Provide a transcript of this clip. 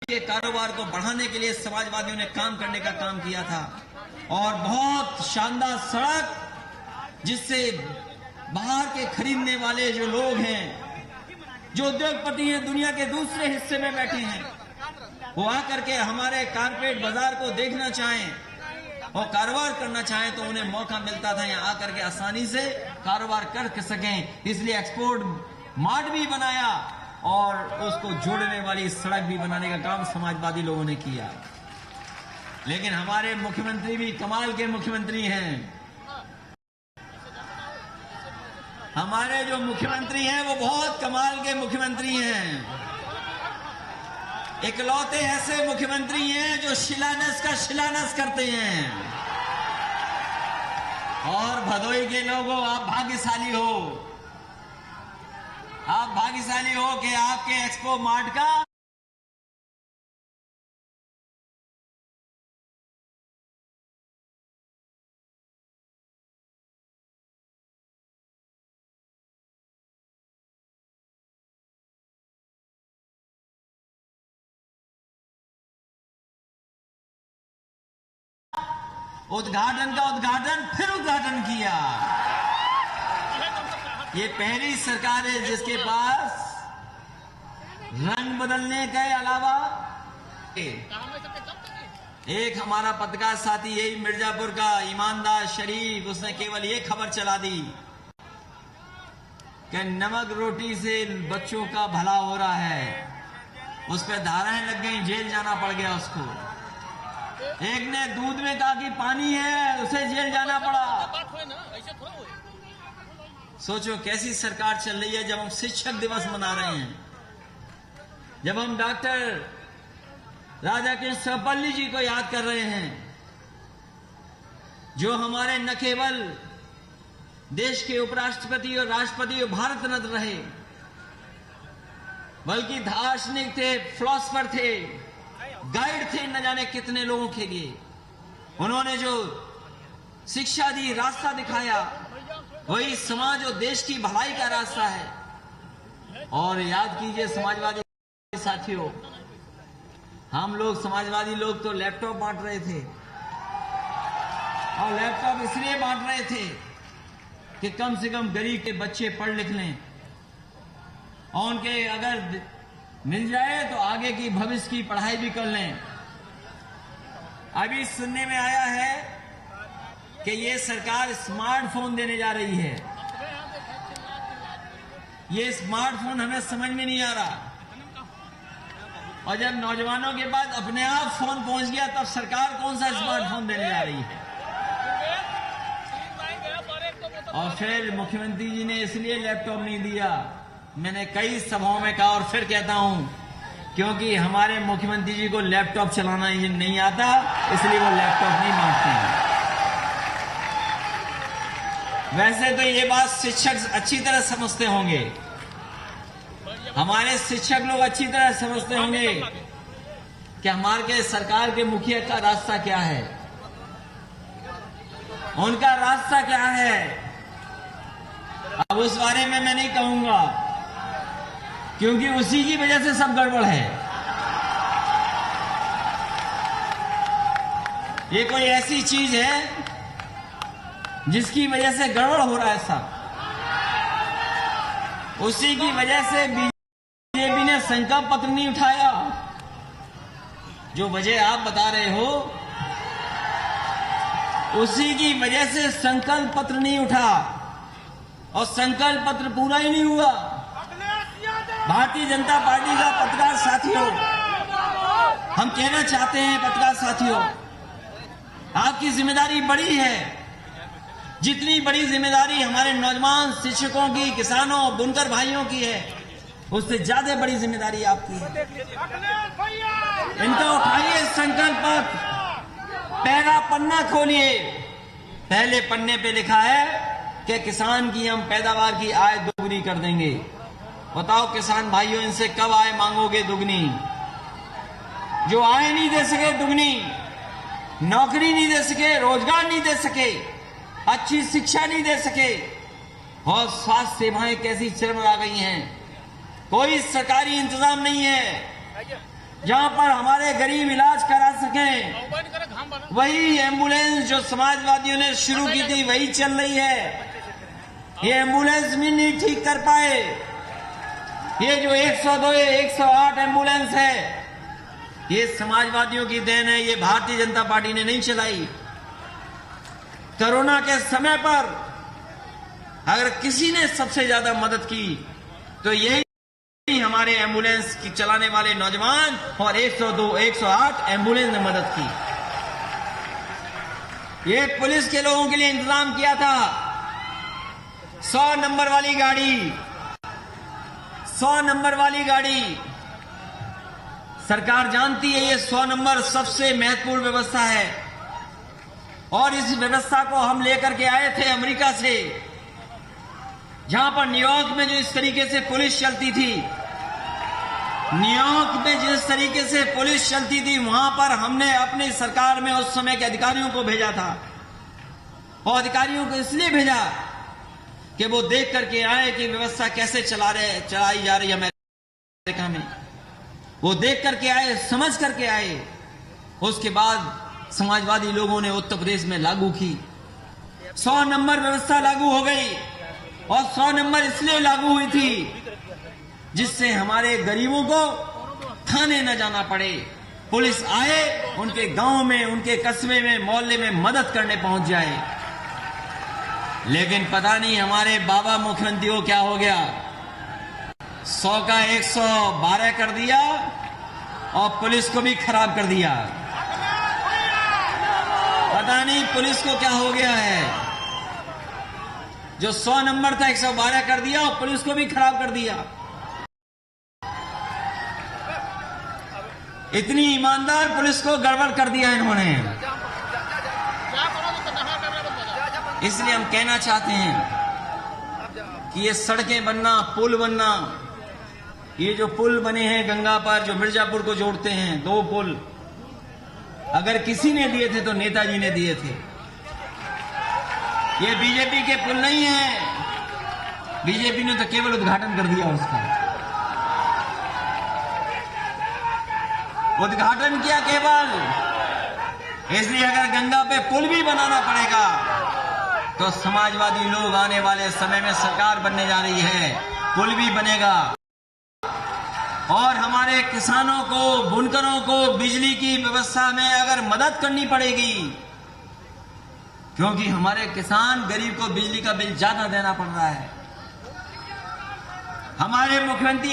के कारोबार को बढ़ाने के लिए समाजवादियों ने काम करने का काम किया था और बहुत शानदार सड़क, जिससे बाहर के खरीदने वाले जो लोग हैं, जो उद्योगपति हैं, दुनिया के दूसरे हिस्से में बैठे हैं, वो आकर के हमारे कारपेट बाजार को देखना चाहें और कारोबार करना चाहें तो उन्हें मौका मिलता था यहाँ आकर के आसानी से कारोबार कर सकें। इसलिए एक्सपोर्ट मार्ट भी बनाया और उसको जोड़ने वाली सड़क भी बनाने का काम समाजवादी लोगों ने किया। लेकिन हमारे मुख्यमंत्री भी कमाल के मुख्यमंत्री हैं। हमारे जो मुख्यमंत्री हैं वो बहुत कमाल के मुख्यमंत्री हैं। इकलौते ऐसे मुख्यमंत्री हैं जो शिलान्यास का शिलान्यास करते हैं। और भदोई के लोगों, आप भाग्यशाली हो, आप भाग्यशाली हो कि आपके एक्सपो मार्ट का उद्घाटन फिर उद्घाटन किया। ये पहली सरकार है जिसके पास रंग बदलने के अलावा एक हमारा पत्रकार साथी यही मिर्जापुर का ईमानदार शरीफ, उसने केवल ये खबर चला दी कि नमक रोटी से बच्चों का भला हो रहा है, उस पर धाराएं लग गई, जेल जाना पड़ गया उसको। एक ने दूध में कहा कि पानी है, उसे जेल जाना पड़ा। सोचो कैसी सरकार चल रही है जब हम शिक्षक दिवस मना रहे हैं, जब हम डॉक्टर राजा कृष्ण सर्वपल्ली जी को याद कर रहे हैं, जो हमारे न केवल देश के उपराष्ट्रपति और राष्ट्रपति और भारत रत्न रहे, बल्कि दार्शनिक थे, फिलोसफर थे, गाइड थे न जाने कितने लोगों के लिए। उन्होंने जो शिक्षा दी, रास्ता दिखाया, वही समाज और देश की भलाई का रास्ता है। और याद कीजिए समाजवादी साथियों, हम लोग समाजवादी लोग तो लैपटॉप बांट रहे थे, और लैपटॉप इसलिए बांट रहे थे कि कम से कम गरीब के बच्चे पढ़ लिख लें और उनके अगर मिल जाए तो आगे की भविष्य की पढ़ाई भी कर लें। अभी सुनने में आया है कि ये सरकार स्मार्टफोन देने जा रही है। ये स्मार्टफोन हमें समझ में नहीं आ रहा, और जब नौजवानों के पास अपने आप फोन पहुंच गया तब सरकार कौन सा स्मार्टफोन देने जा रही है। और फिर मुख्यमंत्री जी ने इसलिए लैपटॉप नहीं दिया, मैंने कई सभाओं में कहा और फिर कहता हूं, क्योंकि हमारे मुख्यमंत्री जी को लैपटॉप चलाना नहीं आता, इसलिए वो लैपटॉप नहीं बांटते हैं। वैसे तो ये बात शिक्षक अच्छी तरह समझते होंगे, हमारे शिक्षक लोग अच्छी तरह समझते होंगे कि हमारे सरकार के मुखिया का रास्ता क्या है, उनका रास्ता क्या है। अब उस बारे में मैं नहीं कहूंगा, क्योंकि उसी की वजह से सब गड़बड़ है। ये कोई ऐसी चीज है जिसकी वजह से गड़बड़ हो रहा है सब, उसी की वजह से बीजेपी ने संकल्प पत्र नहीं उठाया। जो वजह आप बता रहे हो, उसी की वजह से संकल्प पत्र नहीं उठा, और संकल्प पत्र पूरा ही नहीं हुआ। भारतीय जनता पार्टी का पत्रकार साथियों, हम कहना चाहते हैं पत्रकार साथियों, आपकी जिम्मेदारी बड़ी है। जितनी बड़ी जिम्मेदारी हमारे नौजवान शिक्षकों की, किसानों, बुनकर भाइयों की है, उससे ज्यादा बड़ी जिम्मेदारी आपकी है। इनका उठाइए संकल्प पत्र, पहला पन्ना खोलिए। पहले पन्ने पे लिखा है कि किसान की हम पैदावार की आय दोगुनी कर देंगे। बताओ किसान भाइयों, इनसे कब आय मांगोगे दुगनी? जो आय नहीं दे सके दुगनी, नौकरी नहीं दे सके, रोजगार नहीं दे सके, अच्छी शिक्षा नहीं दे सके, और स्वास्थ्य सेवाएं कैसी चरमरा गई हैं, कोई सरकारी इंतजाम नहीं है। जहां पर हमारे गरीब इलाज करा सकें। वही एम्बुलेंस जो समाजवादियों ने शुरू की थी वही चल रही है। ये एम्बुलेंस भी नहीं ठीक कर पाए। ये जो 102 108 एम्बुलेंस है, ये समाजवादियों की देन है, ये भारतीय जनता पार्टी ने नहीं चलाई। कोरोना के समय पर अगर किसी ने सबसे ज्यादा मदद की तो यही हमारे एम्बुलेंस की चलाने वाले नौजवान और 102 108 एम्बुलेंस ने मदद की। ये पुलिस के लोगों के लिए इंतजाम किया था। 100 नंबर वाली गाड़ी, 100 नंबर वाली गाड़ी, सरकार जानती है ये 100 नंबर सबसे महत्वपूर्ण व्यवस्था है। और इस व्यवस्था को हम लेकर के आए थे अमेरिका से, जहां पर न्यूयॉर्क में जो इस तरीके से पुलिस चलती थी, न्यूयॉर्क में जिस तरीके से पुलिस चलती थी, वहां पर हमने अपनी सरकार में उस समय के अधिकारियों को भेजा था। और अधिकारियों को इसलिए भेजा कि वो देख करके आए कि व्यवस्था कैसे चलाई जा रही है अमेरिका में। वो देख करके आए, समझ करके आए। उसके बाद समाजवादी लोगों ने उत्तर प्रदेश में लागू की। 100 नंबर व्यवस्था लागू हो गई। और 100 नंबर इसलिए लागू हुई थी जिससे हमारे गरीबों को थाने न जाना पड़े। पुलिस आए, उनके गांव में, उनके कस्बे में, मोहल्ले में मदद करने पहुंच जाए। लेकिन पता नहीं हमारे बाबा मुख्यमंत्री को क्या हो गया, 100 का 112 कर दिया और पुलिस को भी खराब कर दिया। पता नहीं पुलिस को क्या हो गया है, जो 100 नंबर था 112 कर दिया और पुलिस को भी खराब कर दिया। इतनी ईमानदार पुलिस को गड़बड़ कर दिया इन्होंने। इसलिए हम कहना चाहते हैं कि ये सड़कें बनना, पुल बनना, ये जो पुल बने हैं गंगा पर, जो मिर्जापुर को जोड़ते हैं, 2 पुल, अगर किसी ने दिए थे तो नेताजी ने दिए थे। ये बीजेपी के पुल नहीं है। बीजेपी ने तो केवल उद्घाटन कर दिया उसका, उद्घाटन किया केवल। इसलिए अगर गंगा पे पुल भी बनाना पड़ेगा तो समाजवादी लोग आने वाले समय में सरकार बनने जा रही है, पुल भी बनेगा। और हमारे किसानों को, बुनकरों को बिजली की व्यवस्था में अगर मदद करनी पड़ेगी, क्योंकि हमारे किसान गरीब को बिजली का बिल ज्यादा देना पड़ रहा है। हमारे मुख्यमंत्री